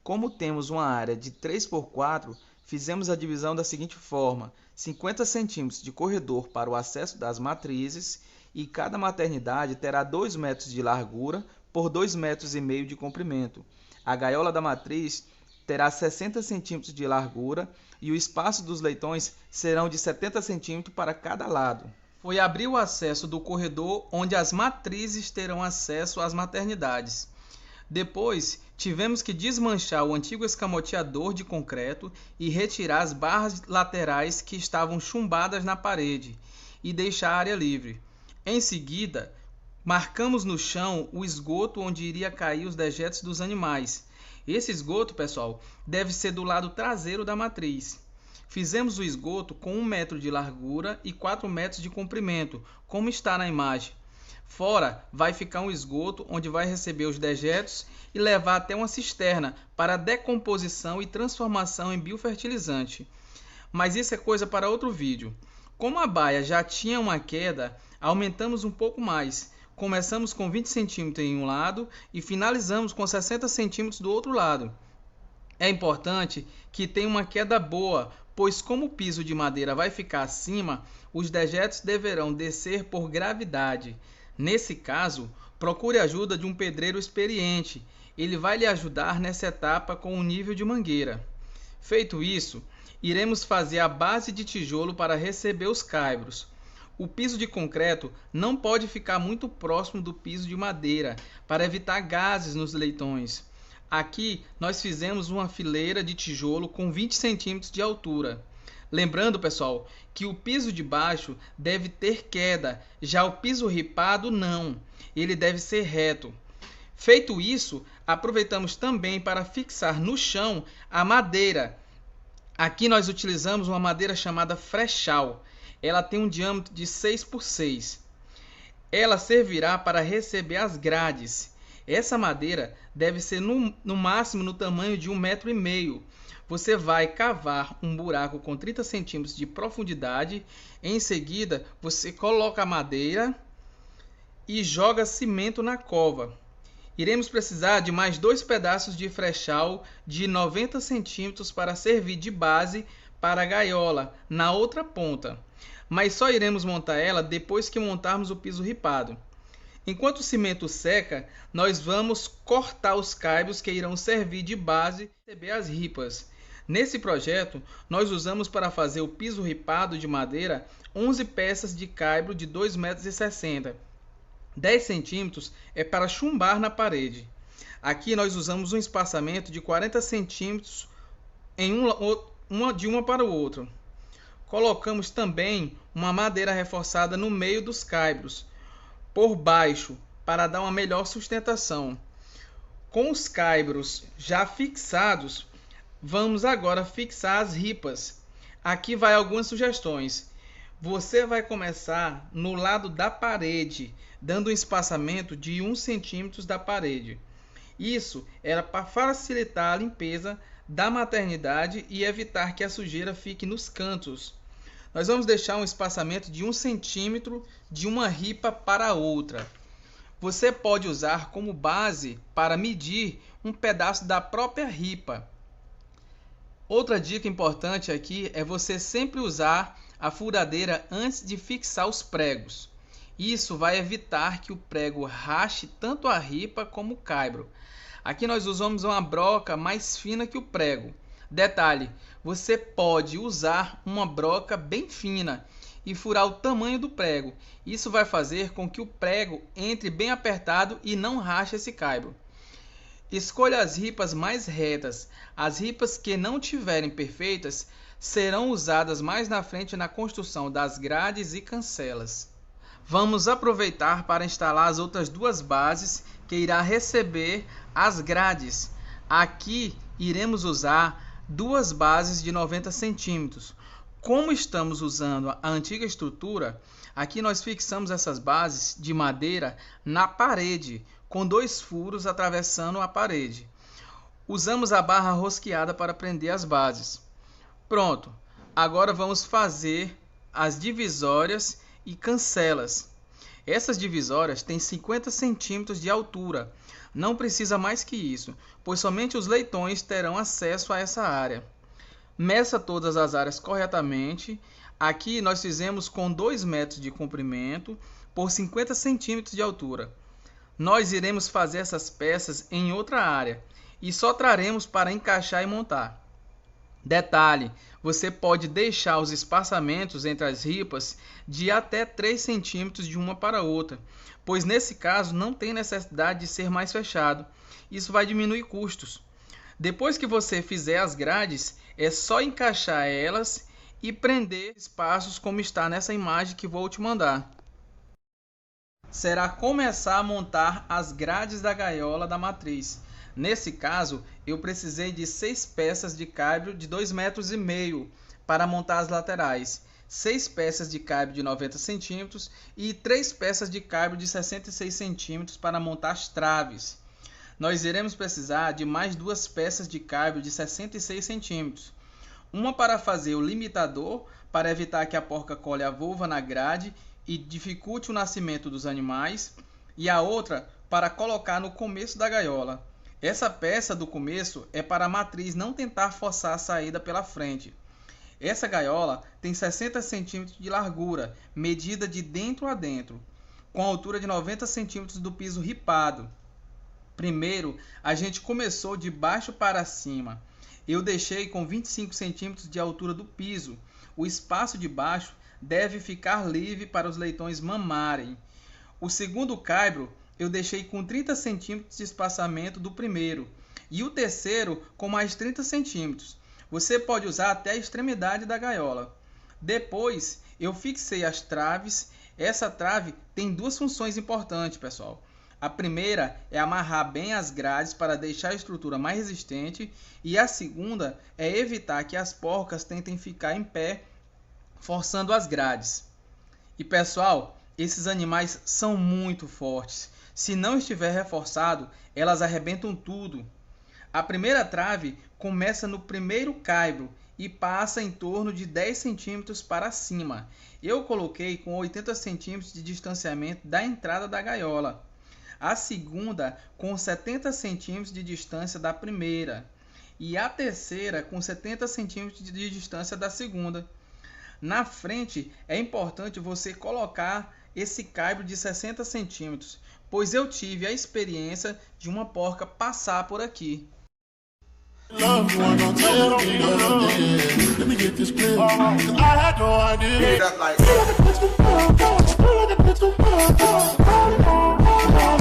Como temos uma área de 3 por 4, fizemos a divisão da seguinte forma: 50 centímetros de corredor para o acesso das matrizes, e cada maternidade terá 2 metros de largura por 2,5 metros de comprimento. A gaiola da matriz terá 60 centímetros de largura e o espaço dos leitões serão de 70 centímetros para cada lado. Foi abrir o acesso do corredor onde as matrizes terão acesso às maternidades. Depois, tivemos que desmanchar o antigo escamoteador de concreto e retirar as barras laterais que estavam chumbadas na parede e deixar a área livre. Em seguida, marcamos no chão o esgoto onde iria cair os dejetos dos animais. Esse esgoto, pessoal, deve ser do lado traseiro da matriz. Fizemos o esgoto com 1 metro de largura e 4 metros de comprimento, como está na imagem. Fora vai ficar um esgoto onde vai receber os dejetos e levar até uma cisterna para decomposição e transformação em biofertilizante. Mas isso é coisa para outro vídeo. Como a baia já tinha uma queda, aumentamos um pouco mais. Começamos com 20 centímetros em um lado e finalizamos com 60 centímetros do outro lado. É importante que tenha uma queda boa, pois como o piso de madeira vai ficar acima, os dejetos deverão descer por gravidade. Nesse caso, procure a ajuda de um pedreiro experiente. Ele vai lhe ajudar nessa etapa com o nível de mangueira. Feito isso, iremos fazer a base de tijolo para receber os caibros. O piso de concreto não pode ficar muito próximo do piso de madeira, para evitar gases nos leitões. Aqui nós fizemos uma fileira de tijolo com 20 centímetros de altura. Lembrando, pessoal, que o piso de baixo deve ter queda, já o piso ripado não, ele deve ser reto. Feito isso, aproveitamos também para fixar no chão a madeira. Aqui nós utilizamos uma madeira chamada frechal. Ela tem um diâmetro de 6 por 6. Ela servirá para receber as grades. Essa madeira deve ser no máximo no tamanho de 1,5 metro. Você vai cavar um buraco com 30 centímetros de profundidade. Em seguida, você coloca a madeira e joga cimento na cova. Iremos precisar de mais 2 pedaços de frechal de 90 centímetros para servir de base para a gaiola na outra ponta. Mas só iremos montar ela depois que montarmos o piso ripado. Enquanto o cimento seca, nós vamos cortar os caibros que irão servir de base para receber as ripas. Nesse projeto, nós usamos para fazer o piso ripado de madeira 11 peças de caibro de 2,60 metros. 10 centímetros é para chumbar na parede. Aqui nós usamos um espaçamento de 40 centímetros de uma para o outro. Colocamos também uma madeira reforçada no meio dos caibros, por baixo, para dar uma melhor sustentação. Com os caibros já fixados, vamos agora fixar as ripas. Aqui vai algumas sugestões. Você vai começar no lado da parede, dando um espaçamento de 1 centímetro da parede. Isso era para facilitar a limpeza da maternidade e evitar que a sujeira fique nos cantos. Nós vamos deixar um espaçamento de 1 centímetro de uma ripa para a outra. Você pode usar como base para medir um pedaço da própria ripa. Outra dica importante aqui é você sempre usar a furadeira antes de fixar os pregos. Isso vai evitar que o prego rache tanto a ripa como o caibro. Aqui nós usamos uma broca mais fina que o prego. Detalhe, você pode usar uma broca bem fina e furar o tamanho do prego. Isso vai fazer com que o prego entre bem apertado e não rache esse caibro. Escolha as ripas mais retas. As ripas que não tiverem perfeitas serão usadas mais na frente na construção das grades e cancelas. Vamos aproveitar para instalar as outras 2 bases que irá receber as grades. Aqui iremos usar 2 bases de 90 centímetros. Como estamos usando a antiga estrutura, aqui nós fixamos essas bases de madeira na parede, com 2 furos atravessando a parede. Usamos a barra rosqueada para prender as bases. Pronto, agora vamos fazer as divisórias e cancelas. Essas divisórias têm 50 centímetros de altura. Não precisa mais que isso, pois somente os leitões terão acesso a essa área. Meça todas as áreas corretamente. Aqui nós fizemos com 2 metros de comprimento por 50 centímetros de altura. Nós iremos fazer essas peças em outra área e só traremos para encaixar e montar. Detalhe, você pode deixar os espaçamentos entre as ripas de até 3 centímetros de uma para outra, pois nesse caso não tem necessidade de ser mais fechado. Isso vai diminuir custos. Depois que você fizer as grades, é só encaixar elas e prender espaços como está nessa imagem que vou te mandar. Será começar a montar as grades da gaiola da matriz. Nesse caso, eu precisei de 6 peças de caibro de 2,5 metros para montar as laterais, 6 peças de caibro de 90 centímetros e 3 peças de caibro de 66 centímetros para montar as traves. Nós iremos precisar de mais 2 peças de caibro de 66 centímetros. Uma para fazer o limitador, para evitar que a porca cole a vulva na grade e dificulte o nascimento dos animais, e a outra para colocar no começo da gaiola. Essa peça do começo é para a matriz não tentar forçar a saída pela frente. Essa gaiola tem 60 centímetros de largura, medida de dentro a dentro, com altura de 90 centímetros do piso ripado. Primeiro, a gente começou de baixo para cima. Eu deixei com 25 centímetros de altura do piso. O espaço de baixo deve ficar livre para os leitões mamarem. O segundo caibro eu deixei com 30 centímetros de espaçamento do primeiro e o terceiro com mais 30 centímetros. Você pode usar até a extremidade da gaiola. Depois eu fixei as traves. Essa trave tem 2 funções importantes, pessoal. A primeira é amarrar bem as grades para deixar a estrutura mais resistente e a segunda é evitar que as porcas tentem ficar em pé forçando as grades. E pessoal, esses animais são muito fortes. Se não estiver reforçado, elas arrebentam tudo. A primeira trave começa no primeiro caibro e passa em torno de 10 centímetros para cima. Eu coloquei com 80 centímetros de distanciamento da entrada da gaiola. A segunda com 70 centímetros de distância da primeira. E a terceira com 70 centímetros de distância da segunda. Na frente é importante você colocar esse caibro de 60 centímetros, pois eu tive a experiência de uma porca passar por aqui. Love you, I don't tell you, let me get this clear. I had no idea.